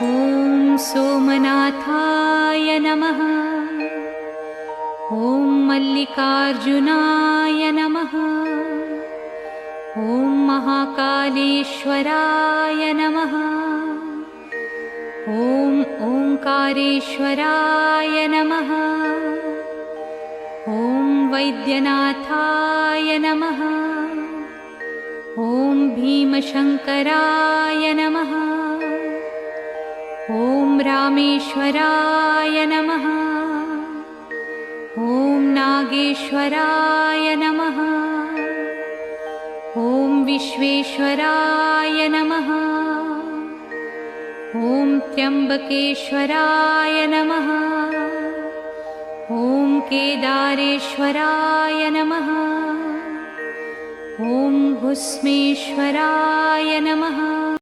ॐ सोमनाथाय नमः। ॐ मल्लिकार्जुनाय नमः। ॐ महाकालेश्वराय नमः। ॐ ओंकारेश्वराय नमः। ॐ वैद्यनाथाय नमः। ॐ भीमशङ्कराय नमः। ॐ रामेश्वराय नमः। ॐ नागेश्वराय नमः। ॐ विश्वेश्वराय नमः। ॐ त्र्यम्बकेश्वराय नमः। ॐ केदारेश्वराय नमः। ॐ भुस्मेश्वराय नमः।